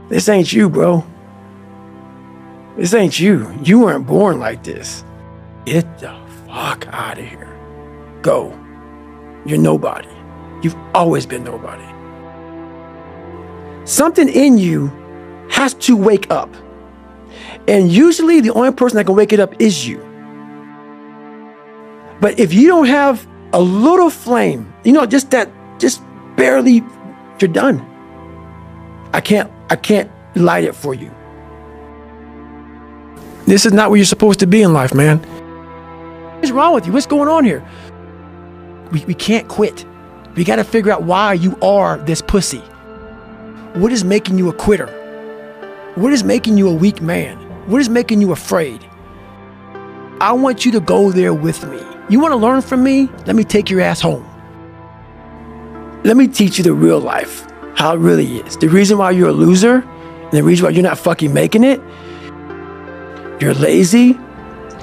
This ain't you, bro. This ain't you. You weren't born like this. Get the fuck out of here. Go. You're nobody. You've always been nobody. Something in you has to wake up. And usually the only person that can wake it up is you. But if you don't have a little flame, just barely, you're done. I can't light it for you. This is not where you're supposed to be in life, man. What's wrong with you? What's going on here? We can't quit. We got to figure out why you are this pussy. What is making you a quitter? What is making you a weak man? What is making you afraid? I want you to go there with me. You want to learn from me? Let me take your ass home. Let me teach you the real life, how it really is. The reason why you're a loser, and the reason why you're not fucking making it, you're lazy.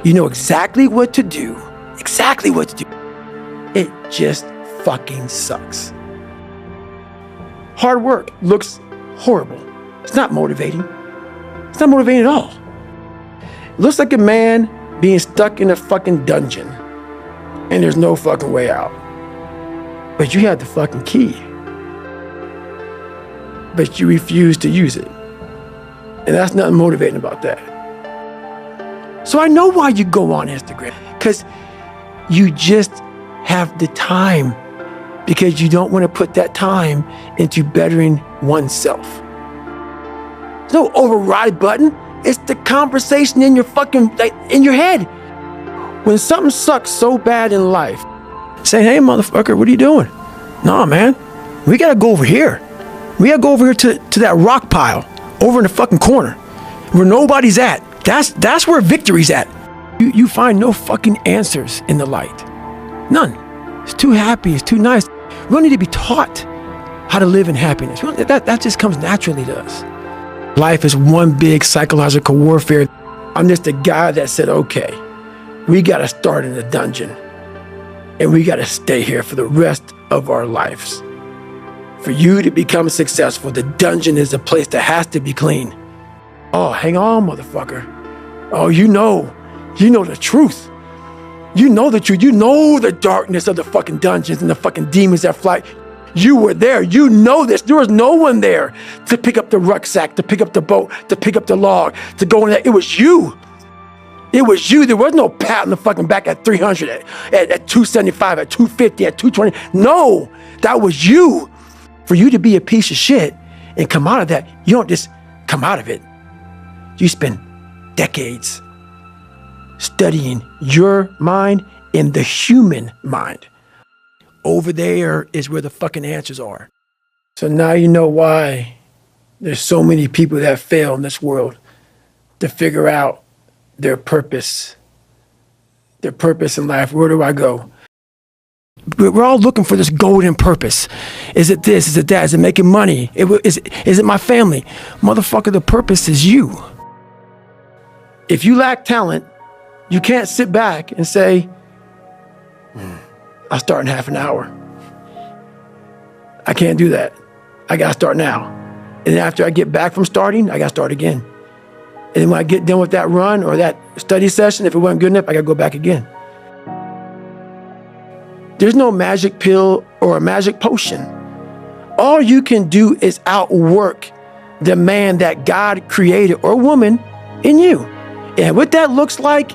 You know exactly what to do. Exactly what to do. It just fucking sucks. Hard work looks horrible. It's not motivating. It's not motivating at all. It looks like a man being stuck in a fucking dungeon and there's no fucking way out. But you have the fucking key. But you refuse to use it. And that's nothing motivating about that. So I know why you go on Instagram. Because you just have the time. Because you don't want to put that time into bettering oneself. There's no override button. It's the conversation in your in your head. When something sucks so bad in life, say, hey, motherfucker, what are you doing? Nah, man, we got to go over here. We got to go over here to that rock pile over in the fucking corner where nobody's at. That's where victory's at. You find no fucking answers in the light. None. It's too happy. It's too nice. We don't need to be taught how to live in happiness. That just comes naturally to us. Life is one big psychological warfare. I'm just a guy that said, okay, we got to start in the dungeon and we got to stay here for the rest of our lives. For you to become successful, the dungeon is a place that has to be clean. Oh, hang on, motherfucker. Oh, you know the truth. You know the truth. You know the darkness of the fucking dungeons and the fucking demons that fly. You were there. You know this. There was no one there to pick up the rucksack, to pick up the boat, to pick up the log, to go in there. It was you. It was you. There was no pat on the fucking back at 300, at 275, at 250, at 220. No, that was you. For you to be a piece of shit and come out of that, you don't just come out of it. You spend decades studying your mind and the human mind. Over there is where the fucking answers are. So now you know why there's so many people that fail in this world to figure out their purpose in life. Where do I go? We're all looking for this golden purpose. Is it this? Is it that? Is it making money? Is it my family? Motherfucker, the purpose is you. If you lack talent, you can't sit back and say, I'll start in half an hour. I can't do that. I got to start now. And after I get back from starting, I got to start again. And then when I get done with that run or that study session, if it wasn't good enough, I got to go back again. There's no magic pill or a magic potion. All you can do is outwork the man that God created or woman in you. And what that looks like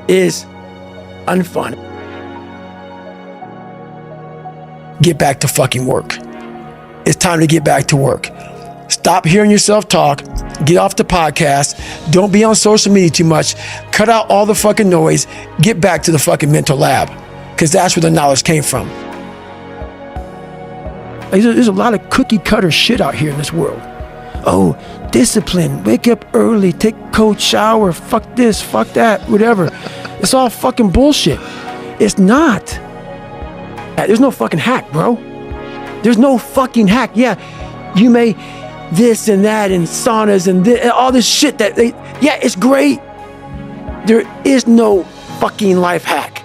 is unfun. Get back to fucking work. It's time to get back to work. Stop hearing yourself talk. Get off the podcast. Don't be on social media too much. Cut out all the fucking noise. Get back to the fucking mental lab, because that's where the knowledge came from. There's a lot of cookie cutter shit out here in this world. Oh, discipline, wake up early, take a cold shower, fuck this, fuck that, whatever. It's all fucking bullshit. It's not. There's no fucking hack, bro. There's no fucking hack. Yeah, you may this and that and saunas and all this shit yeah, it's great. There is no fucking life hack.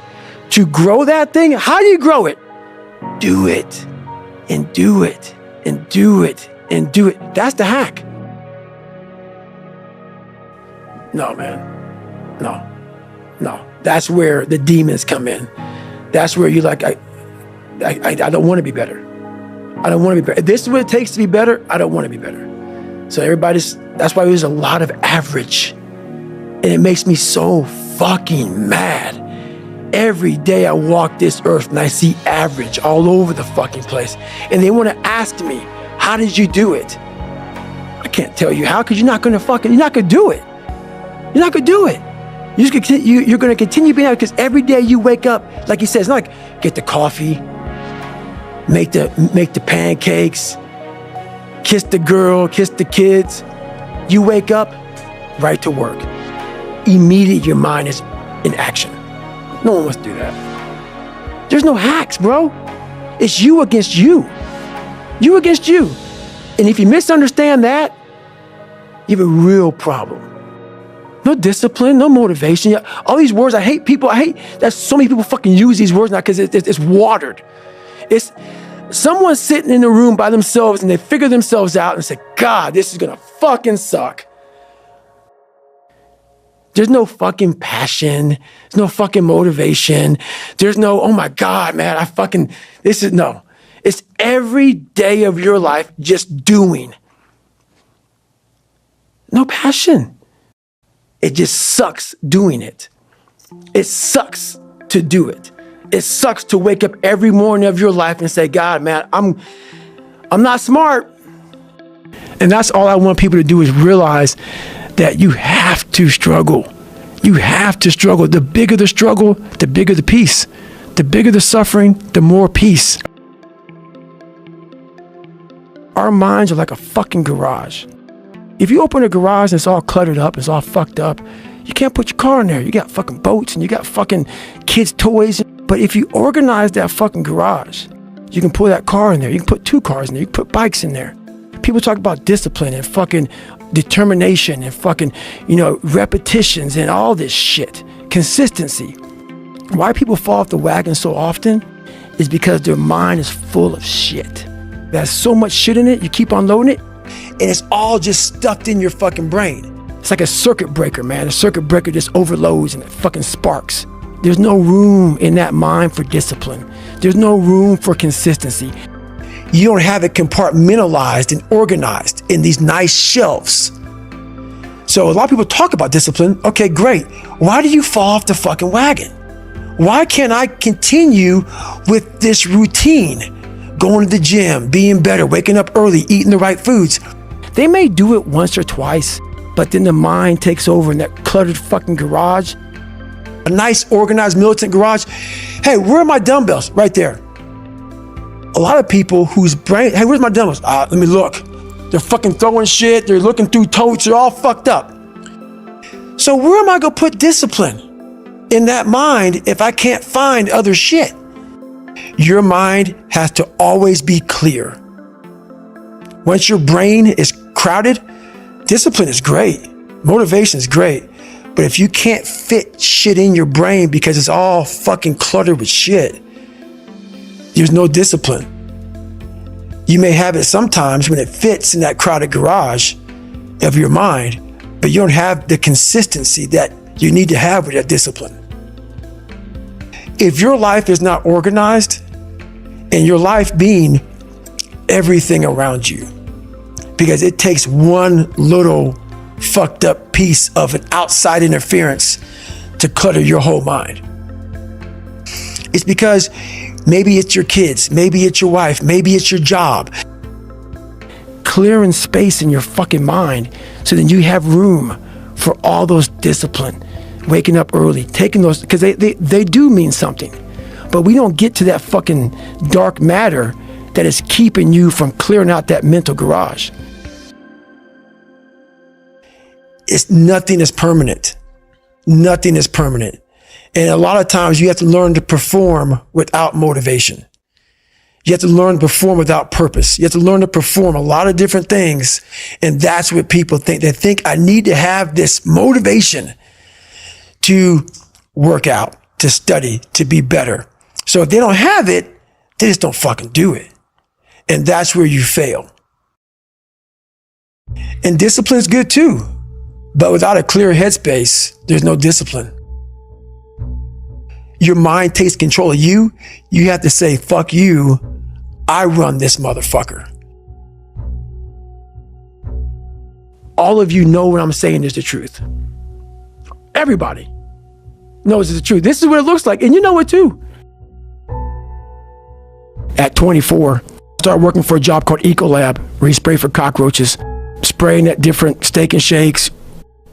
To grow that thing, how do you grow it? Do it and do it and do it and do it. That's the hack. No, man. No. That's where the demons come in. That's where you're like, I don't want to be better. I don't want to be better. If this is what it takes to be better, I don't want to be better. So that's why there's a lot of average. And it makes me so fucking mad. Every day I walk this earth and I see average all over the fucking place. And they want to ask me, how did you do it? I can't tell you how, because you're not going to do it. You're not going to do it. You're going to continue being out, because every day you wake up, like he says, not like get the coffee, make the pancakes, kiss the girl, kiss the kids. You wake up, right to work. Immediately your mind is in action. No one wants to do that. There's no hacks, bro. It's you against you. You against you. And if you misunderstand that, you have a real problem. No discipline, no motivation. All these words, I hate that so many people fucking use these words now, because it's watered. It's someone sitting in the room by themselves and they figure themselves out and say, God, this is gonna fucking suck. There's no fucking passion. There's no fucking motivation. There's no, oh my God, man, no. It's every day of your life just doing. No passion. It just sucks doing it. It sucks to do it. It sucks to wake up every morning of your life and say, God, man, I'm not smart. And that's all I want people to do, is realize that you have to struggle. You have to struggle. The bigger the struggle, the bigger the peace. The bigger the suffering, the more peace. Our minds are like a fucking garage. If you open a garage and it's all cluttered up, it's all fucked up, you can't put your car in there. You got fucking boats and you got fucking kids' toys. But if you organize that fucking garage, you can pull that car in there. You can put 2 cars in there. You can put bikes in there. People talk about discipline and fucking determination and fucking, repetitions and all this shit. Consistency. Why people fall off the wagon so often is because their mind is full of shit. There's so much shit in it, you keep on loading it, and it's all just stuffed in your fucking brain. It's like a circuit breaker, man. A circuit breaker just overloads and it fucking sparks. There's no room in that mind for discipline. There's no room for consistency. You don't have it compartmentalized and organized in these nice shelves. So a lot of people talk about discipline. Okay, great. Why do you fall off the fucking wagon? Why can't I continue with this routine? Going to the gym, being better, waking up early, eating the right foods. They may do it once or twice, but then the mind takes over in that cluttered fucking garage. A nice, organized, militant garage. Hey, where are my dumbbells? Right there. A lot of people whose brain, hey, where's my dumbbells? Let me look. They're fucking throwing shit. They're looking through totes. They're all fucked up. So where am I going to put discipline in that mind if I can't find other shit? Your mind has to always be clear. Once your brain is crowded, discipline is great. Motivation is great. But if you can't fit shit in your brain because it's all fucking cluttered with shit, there's no discipline. You may have it sometimes when it fits in that crowded garage of your mind, but you don't have the consistency that you need to have with that discipline. If your life is not organized, and your life being everything around you, because it takes one little fucked up piece of an outside interference to clutter your whole mind. It's because maybe it's your kids, maybe it's your wife, maybe it's your job. Clearing space in your fucking mind so then you have room for all those discipline. Waking up early, taking those, because they do mean something. But we don't get to that fucking dark matter that is keeping you from clearing out that mental garage. Nothing is permanent. Nothing is permanent. And a lot of times you have to learn to perform without motivation. You have to learn to perform without purpose. You have to learn to perform a lot of different things. And that's what people think. They think I need to have this motivation to work out, to study, to be better. So if they don't have it, they just don't fucking do it. And that's where you fail. And discipline's good too. But without a clear headspace, there's no discipline. Your mind takes control of you. You have to say, fuck you, I run this motherfucker. All of you know what I'm saying is the truth. Everybody knows it's the truth. This is what it looks like, and you know it too. At 24, I started working for a job called Ecolab, where you spray for cockroaches, spraying at different Steak and Shakes,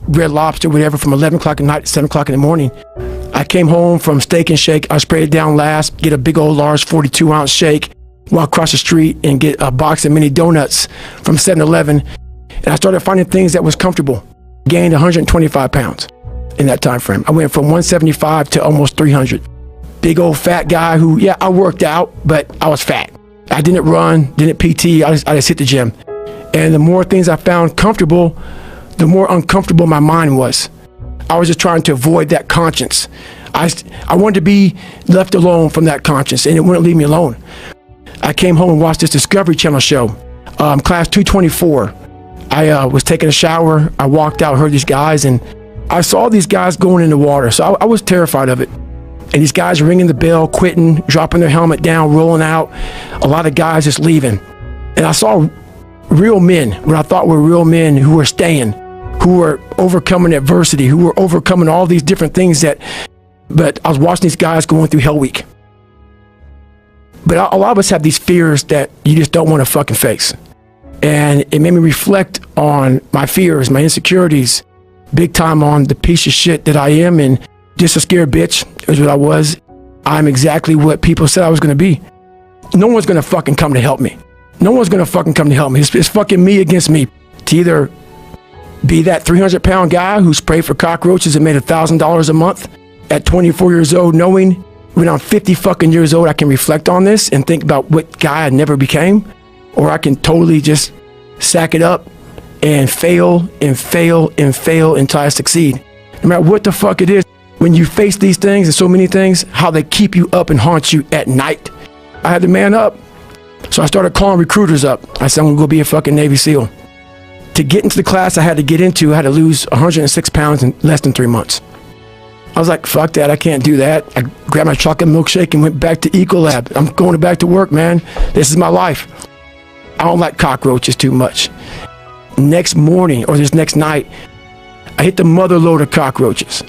Red Lobster, whatever, from 11 o'clock at night to 7 o'clock in the morning. I came home from Steak and Shake. I sprayed it down last, get a big old large 42-ounce shake, walk across the street and get a box of mini donuts from 7-Eleven. And I started finding things that was comfortable. Gained 125 pounds in that time frame. I went from 175 to almost 300. Big old fat guy who, yeah, I worked out, but I was fat. I didn't run, didn't PT, I just hit the gym. And the more things I found comfortable, the more uncomfortable my mind was. I was just trying to avoid that conscience. I wanted to be left alone from that conscience, and it wouldn't leave me alone. I came home and watched this Discovery Channel show, Class 224. I was taking a shower, I walked out, heard these guys, and I saw these guys going in the water, so I was terrified of it. And these guys ringing the bell, quitting, dropping their helmet down, rolling out. A lot of guys just leaving. And I saw real men, what I thought were real men who were staying, who were overcoming adversity, who were overcoming all these different things but I was watching these guys going through Hell Week. But a lot of us have these fears that you just don't want to fucking face. And it made me reflect on my fears, my insecurities, big time on the piece of shit that I am, and just a scared bitch is what I was. I'm exactly what people said I was going to be. No one's going to fucking come to help me. No one's going to fucking come to help me. It's fucking me against me. To either be that 300-pound guy who sprayed for cockroaches and made $1,000 a month at 24 years old, knowing when I'm 50 fucking years old, I can reflect on this and think about what guy I never became, or I can totally just sack it up and fail and fail and fail until I succeed. No matter what the fuck it is, when you face these things and so many things, how they keep you up and haunt you at night. I had to man up. So I started calling recruiters up. I said, I'm gonna go be a fucking Navy SEAL. To get into the class I had to get into, I had to lose 106 pounds in less than 3 months. I was like, fuck that, I can't do that. I grabbed my chocolate milkshake and went back to Ecolab. I'm going back to work, man. This is my life. I don't like cockroaches too much. Next morning, or this next night, I hit the mother load of cockroaches.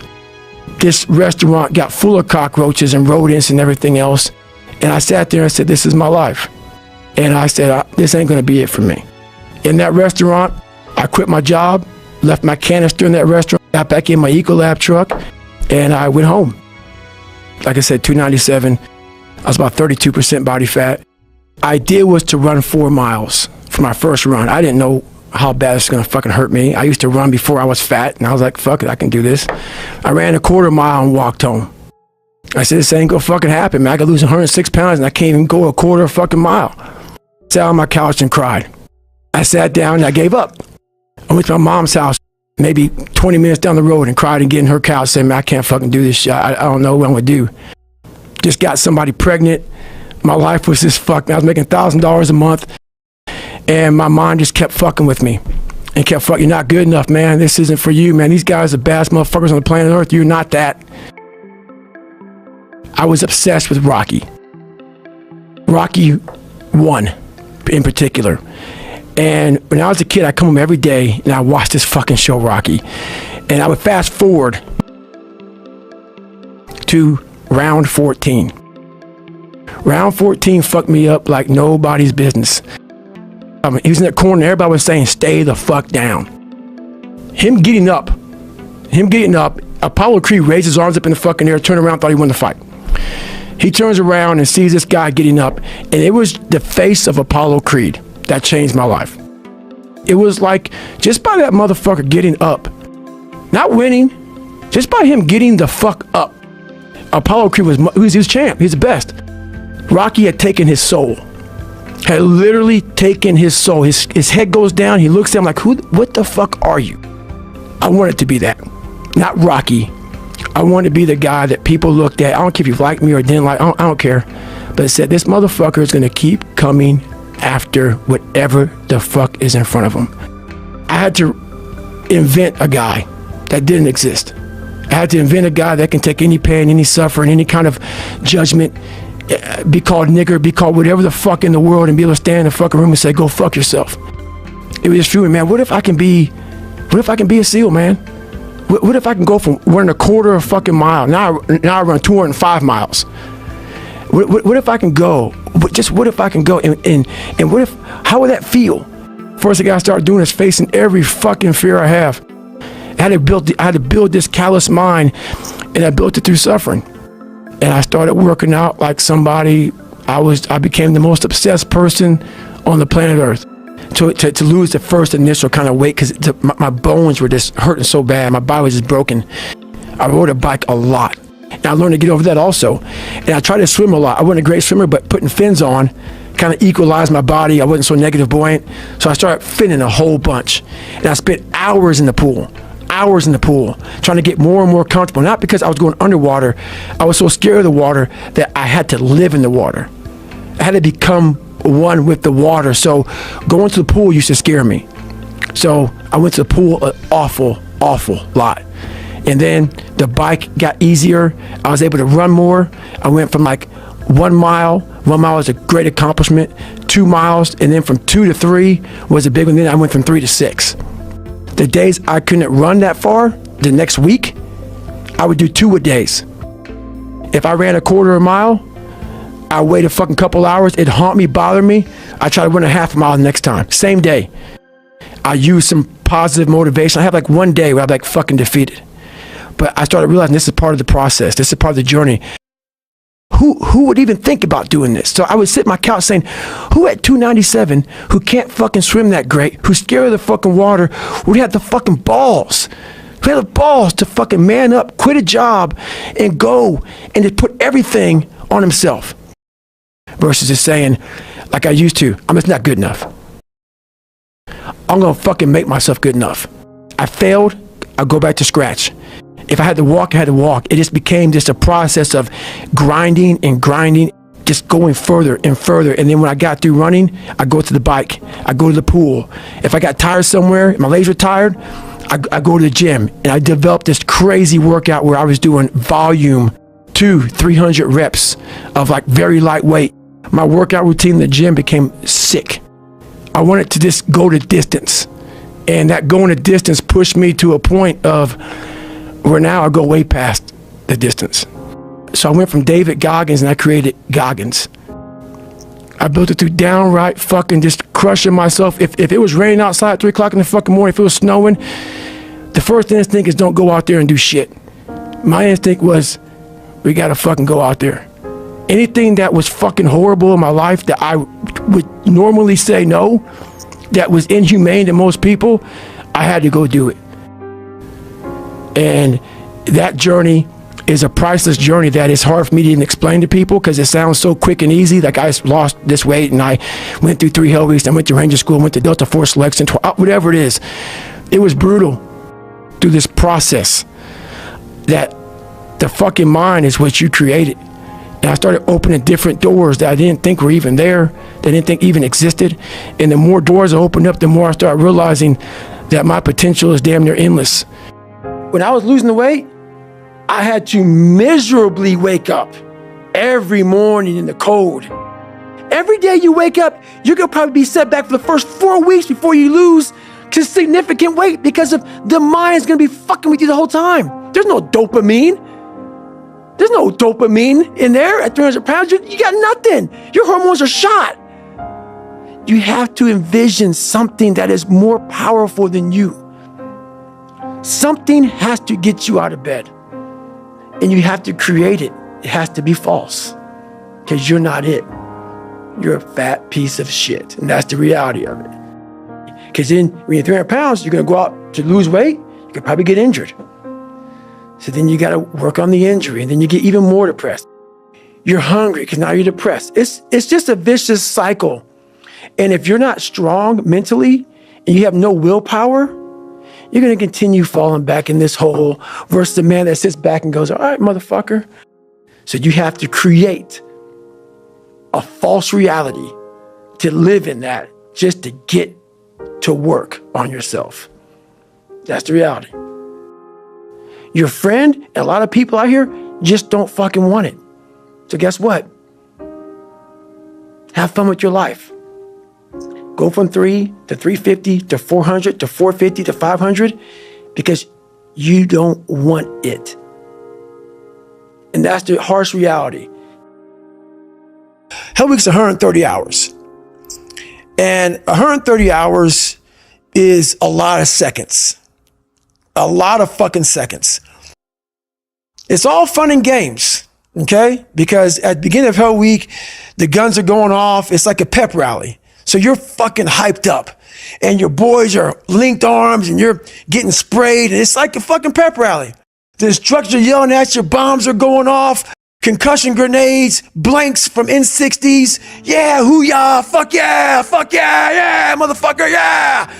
This restaurant got full of cockroaches and rodents and everything else. And I sat there and said, this is my life. And I said, this ain't gonna be it for me. In that restaurant, I quit my job, left my canister in that restaurant, got back in my Ecolab truck, and I went home. Like I said, 297. I was about 32% body fat. Idea was to run 4 miles for my first run. I didn't know how bad it's gonna fucking hurt me. I used to run before I was fat, and I was like, fuck it, I can do this. I ran a 1/4 mile and walked home. I said, this ain't gonna fucking happen, man. I could lose 106 pounds and I can't even go a 1/4 fucking mile. I sat on my couch and cried. I sat down and I gave up. I went to my mom's house, maybe 20 minutes down the road, and cried and get in her couch saying, man, I can't fucking do this shit. I don't know what I'm gonna do. Just got somebody pregnant. My life was just fucked. I was making $1,000 a month. And my mind just kept fucking with me and kept fucking, you're not good enough, man. This isn't for you, man. These guys are the baddest motherfuckers on the planet Earth. You're not that. I was obsessed with Rocky. Rocky 1 in particular. And when I was a kid, I'd come home every day and I watched this fucking show, Rocky. And I would fast forward to round 14. Round 14 fucked me up like nobody's business. He was in that corner, everybody was saying, stay the fuck down. Him getting up, Apollo Creed raised his arms up in the fucking air, turned around, thought he won the fight. He turns around and sees this guy getting up, and it was the face of Apollo Creed that changed my life. It was like, just by that motherfucker getting up, not winning, just by him getting the fuck up, Apollo Creed was champ, he's the best. Rocky had taken his soul. Had literally taken his soul. His head goes down. He looks at him like, what the fuck are you? I wanted to be that. Not Rocky. I wanted to be the guy that people looked at. I don't care if you liked me or didn't like. I don't care. But it said, this motherfucker is going to keep coming after whatever the fuck is in front of him. I had to invent a guy that didn't exist. I had to invent a guy that can take any pain, any suffering, any kind of judgment, be called nigger, be called whatever the fuck in the world, and be able to stand in the fucking room and say, go fuck yourself. It was just true, man. What if I can be a SEAL, man? What if I can go from running a quarter of a fucking mile, now I run 205 miles. What if I can go? What if I can go? And what if, how would that feel? First thing I started doing is facing every fucking fear I have. I had to build this callous mind, and I built it through suffering. And I started working out like somebody. I became the most obsessed person on the planet Earth. To lose the first initial kind of weight, because my bones were just hurting so bad. My body was just broken. I rode a bike a lot. And I learned to get over that also. And I tried to swim a lot. I wasn't a great swimmer, but putting fins on kind of equalized my body. I wasn't so negative buoyant. So I started finning a whole bunch. And I spent hours in the pool, trying to get more and more comfortable. Not because I was going underwater. I was so scared of the water that I had to live in the water. I had to become one with the water. So going to the pool used to scare me. So I went to the pool an awful lot. And then the bike got easier. I was able to run more. I went from like 1 mile. 1 mile was a great accomplishment. 2 miles, and then from 2 to 3 was a big one. Then I went from 3 to 6. The days I couldn't run that far, the next week, I would do 2-a-days. If I ran a quarter of a mile, I wait a fucking couple hours. It'd haunt me, bother me. I try to run a half a mile the next time. Same day. I use some positive motivation. I have like one day where I'm like fucking defeated. But I started realizing this is part of the process. This is part of the journey. Who would even think about doing this? So I would sit on my couch saying, who at 297, who can't fucking swim that great, who's scared of the fucking water, would have the fucking balls? Who had the balls to fucking man up, quit a job, and go and just put everything on himself? Versus just saying, like I used to, I'm just not good enough. I'm gonna fucking make myself good enough. I failed, I'll go back to scratch. If I had to walk, I had to walk. It just became just a process of grinding, just going further and further. And then when I got through running, I go to the bike, I go to the pool. If I got tired somewhere, my legs were tired, I go to the gym. And I developed this crazy workout where I was doing volume 300 reps of like very lightweight. My workout routine in the gym became sick. I wanted to just go the distance. And that going the distance pushed me to a point of where now I go way past the distance. So I went from David Goggins and I created Goggins. I built it through downright fucking just crushing myself. If it was raining outside at 3 o'clock in the fucking morning, if it was snowing, the first instinct is don't go out there and do shit. My instinct was, we gotta fucking go out there. Anything that was fucking horrible in my life that I would normally say no, that was inhumane to most people, I had to go do it. And that journey is a priceless journey that is hard for me to even explain to people because it sounds so quick and easy. Like I lost this weight and I went through 3 hell weeks. I went to Ranger School, went to Delta Force Selection, whatever it is. It was brutal through this process that the fucking mind is what you created. And I started opening different doors that I didn't think were even there, that I didn't think even existed. And the more doors I opened up, the more I started realizing that my potential is damn near endless. When I was losing the weight, I had to miserably wake up every morning in the cold. Every day you wake up, you're gonna probably be set back for the first 4 weeks before you lose to significant weight because of the mind's gonna be fucking with you the whole time. There's no dopamine. There's no dopamine in there at 300 pounds. You got nothing. Your hormones are shot. You have to envision something that is more powerful than you. Something has to get you out of bed. And you have to create it. It has to be false. Because you're not it. You're a fat piece of shit. And that's the reality of it. Because then when you're 300 pounds, you're going to go out to lose weight. You could probably get injured. So then you got to work on the injury. And then you get even more depressed. You're hungry because now you're depressed. It's just a vicious cycle. And if you're not strong mentally and you have no willpower, you're going to continue falling back in this hole versus the man that sits back and goes, all right, motherfucker. So you have to create a false reality to live in that just to get to work on yourself. That's the reality. Your friend and a lot of people out here just don't fucking want it. So guess what? Have fun with your life. Go from 3 to 350 to 400 to 450 to 500 because you don't want it. And that's the harsh reality. Hell Week's 130 hours. And 130 hours is a lot of seconds. A lot of fucking seconds. It's all fun and games, okay? Because at the beginning of Hell Week, the guns are going off. It's like a pep rally. So you're fucking hyped up and your boys are linked arms and you're getting sprayed. And it's like a fucking pep rally. The instructors are yelling at you. Bombs are going off. Concussion grenades, blanks from N60s. Yeah, hoo-yah, fuck yeah, yeah, motherfucker, yeah.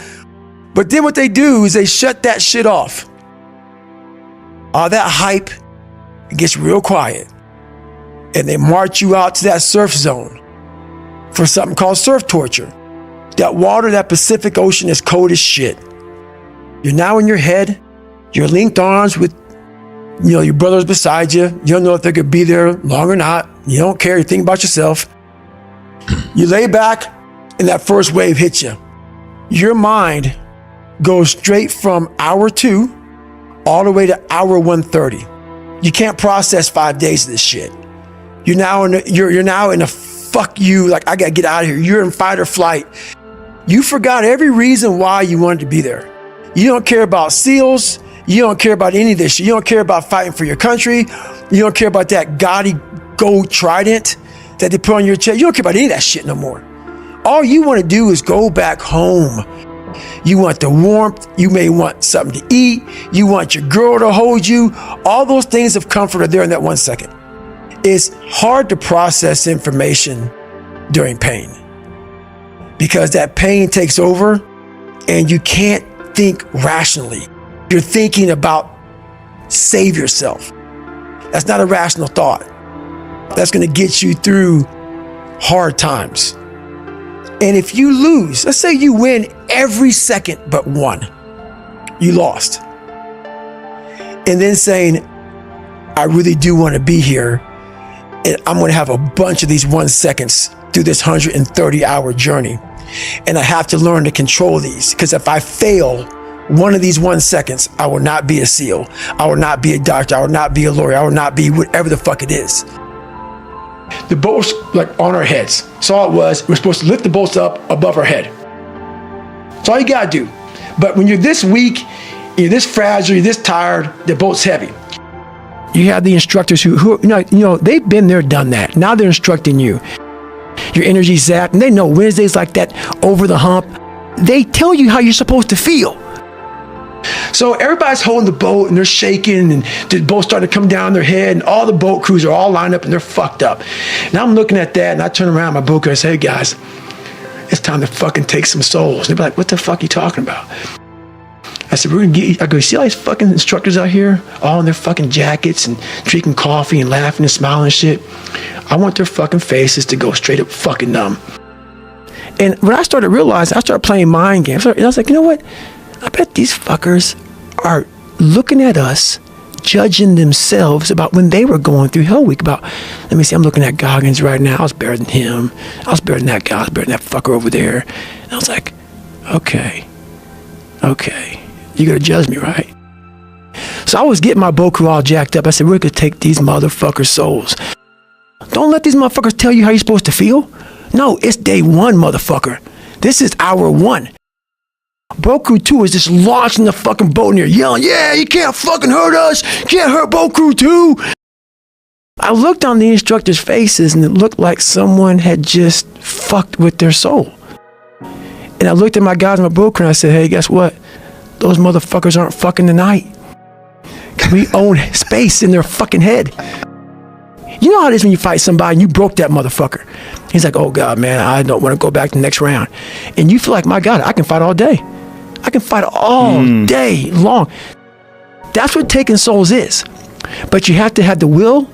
But then what they do is they shut that shit off. All that hype, it gets real quiet. And they march you out to that surf zone for something called surf torture. That water, that Pacific Ocean is cold as shit. You're now in your head. You're linked arms with, your brothers beside you. You don't know if they could be there long or not. You don't care. You think about yourself. You lay back and that first wave hits you. Your mind goes straight from hour 2 all the way to hour 130. You can't process 5 days of this shit. You're now in a fuck you, like I gotta get out of here. You're in fight or flight. You forgot every reason why you wanted to be there. You don't care about SEALs. You don't care about any of this shit. You don't care about fighting for your country. You don't care about that gaudy gold trident that they put on your chest. You don't care about any of that shit no more. All you want to do is go back home. You want the warmth. You may want something to eat. You want your girl to hold you. All those things of comfort are there in that 1 second. It's hard to process information during pain because that pain takes over and you can't think rationally. You're thinking about save yourself. That's not a rational thought. That's going to get you through hard times. And if you lose, let's say you win every second but one, you lost. And then saying, I really do want to be here and I'm going to have a bunch of these 1 seconds through this 130-hour journey. And I have to learn to control these because if I fail one of these 1 seconds, I will not be a SEAL. I will not be a doctor. I will not be a lawyer. I will not be whatever the fuck it is. The boat was like on our heads. That's all it was. We're supposed to lift the boats up above our head. That's all you gotta do. But when you're this weak, you're this fragile, you're this tired, the boat's heavy. You have the instructors who they've been there, done that. Now they're instructing you. Your energy's zapped, and they know Wednesdays like that, over the hump. They tell you how you're supposed to feel. So everybody's holding the boat and they're shaking and the boat's starting to come down their head and all the boat crews are all lined up and they're fucked up. And I'm looking at that and I turn around my boat crew and I say, hey guys, it's time to fucking take some souls. And they're like, what the fuck are you talking about? I said, we're gonna get, I go, you see all these fucking instructors out here, all in their fucking jackets and drinking coffee and laughing and smiling and shit. I want their fucking faces to go straight up fucking numb. And when I started realizing, I started playing mind games. And I was like, you know what? I bet these fuckers are looking at us, judging themselves about when they were going through Hell Week. About, let me see, I'm looking at Goggins right now. I was better than him. I was better than that guy. I was better than that fucker over there. And I was like, okay, you gotta judge me, right? So I was getting my boat crew all jacked up. I said, we're gonna take these motherfuckers' souls. Don't let these motherfuckers tell you how you're supposed to feel. No, it's day one, motherfucker. This is hour 1. Boat crew 2 is just launching the fucking boat and you're yelling, yeah, you can't fucking hurt us. You can't hurt boat crew 2. I looked on the instructors' faces and it looked like someone had just fucked with their soul. And I looked at my guys in my boat crew and I said, hey, guess what? Those motherfuckers aren't fucking tonight. We own space in their fucking head. You know how it is when you fight somebody and you broke that motherfucker. He's like, oh God, man, I don't want to go back to the next round. And you feel like, my God, I can fight all day. I can fight all day long. That's what taking souls is. But you have to have the will,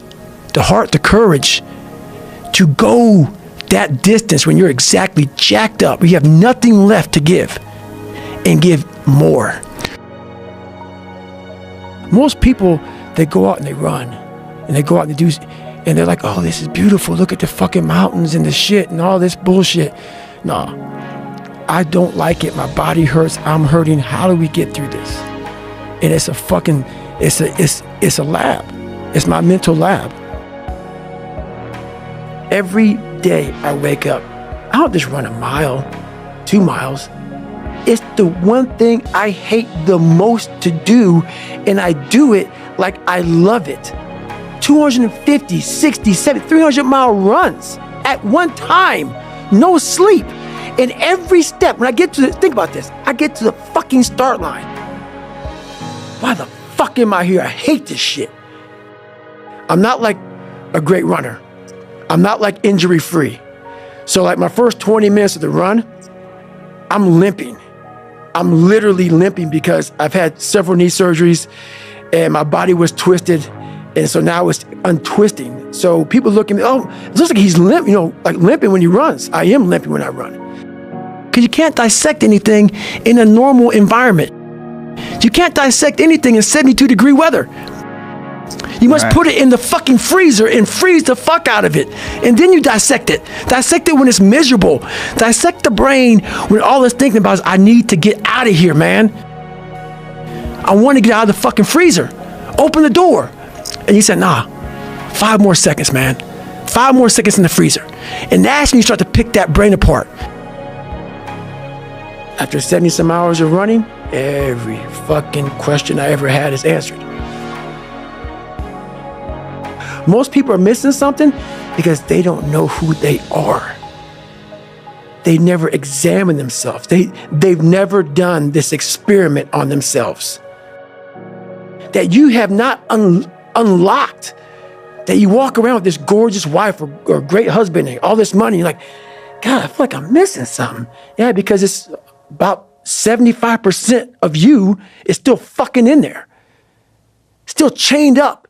the heart, the courage to go that distance when you're exactly jacked up. You have nothing left to give and give more. Most people, they go out and they run, and they go out and they do, and they're like, oh, this is beautiful. Look at the fucking mountains and the shit and all this bullshit. No, I don't like it. My body hurts. I'm hurting. How do we get through this? And it's a fucking, it's a lab. It's my mental lab. Every day I wake up, I don't just run a mile, 2 miles. It's the one thing I hate the most to do, and I do it like I love it. 250, 60, 70, 300-mile runs at one time, no sleep. And every step, when I get to the, think about this, I get to the fucking start line. Why the fuck am I here? I hate this shit. I'm not like a great runner. I'm not like injury-free. So like my first 20 minutes of the run, I'm limping. I'm literally limping because I've had several knee surgeries and my body was twisted. And so now it's untwisting. So people look at me, oh, it looks like he's limp, like limping when he runs. I am limping when I run. Because you can't dissect anything in a normal environment. You can't dissect anything in 72-degree weather. You must put it in the fucking freezer and freeze the fuck out of it. And then you dissect it. Dissect it when it's miserable. Dissect the brain when all it's thinking about is, I need to get out of here, man. I want to get out of the fucking freezer. Open the door. And you said, nah, 5 more seconds, man. 5 more seconds in the freezer. And that's when you start to pick that brain apart. After 70 some hours of running, every fucking question I ever had is answered. Most people are missing something because they don't know who they are. They never examine themselves. They've never done this experiment on themselves. That you have not unlocked. That you walk around with this gorgeous wife or great husband and all this money. You're like, God, I feel like I'm missing something. Yeah, because it's about 75% of you is still fucking in there. Still chained up.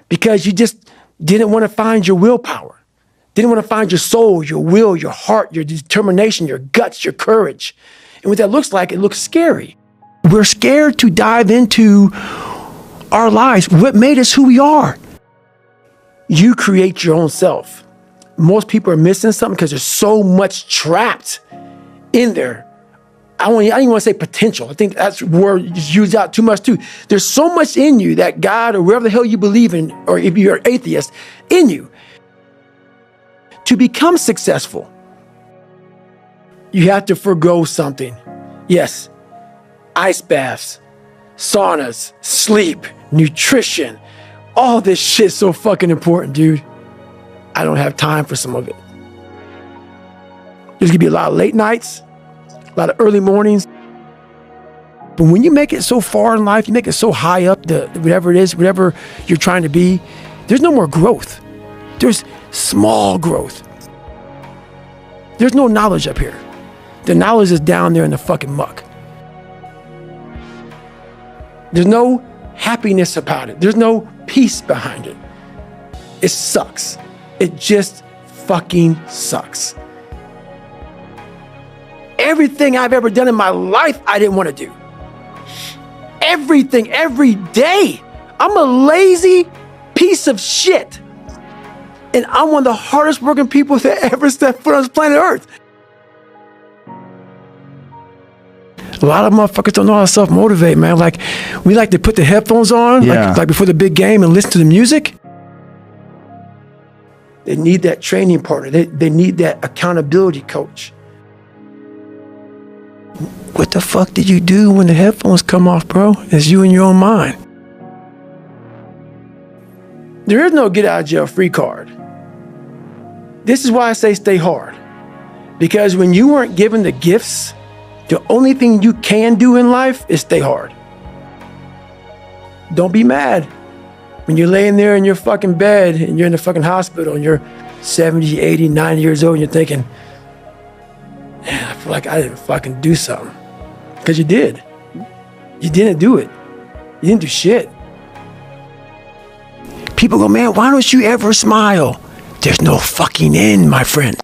Because you just didn't want to find your willpower. Didn't want to find your soul, your will, your heart, your determination, your guts, your courage. And what that looks like, it looks scary. We're scared to dive into our lives. What made us who we are? You create your own self. Most people are missing something because there's so much trapped in there. I don't even want to say potential. I think that's word used out too much too. There's so much in you that God or wherever the hell you believe in, or if you're an atheist, in you. To become successful, you have to forgo something. Yes, ice baths, saunas, sleep, nutrition. All this shit's so fucking important, dude. I don't have time for some of it. There's gonna be a lot of late nights. A lot of early mornings. But when you make it so far in life, you make it so high up, whatever it is, whatever you're trying to be, there's no more growth. There's small growth. There's no knowledge up here. The knowledge is down there in the fucking muck. There's no happiness about it. There's no peace behind it. It sucks. It just fucking sucks. Everything I've ever done in my life, I didn't want to do. Everything, every day. I'm a lazy piece of shit. And I'm one of the hardest working people that ever stepped foot on this planet Earth. A lot of motherfuckers don't know how to self-motivate, man. Like, we like to put the headphones on, like before the big game and listen to the music. They need that training partner. They need that accountability coach. What the fuck did you do when the headphones come off, bro? It's you in your own mind. There is no get out of jail free card. This is why I say stay hard. Because when you weren't given the gifts, the only thing you can do in life is stay hard. Don't be mad when you're laying there in your fucking bed and you're in the fucking hospital and you're 70, 80, 90 years old and you're thinking, man, I feel like I didn't fucking do something. Because you did. You didn't do it. You didn't do shit. People go, man, why don't you ever smile? There's no fucking end, my friend.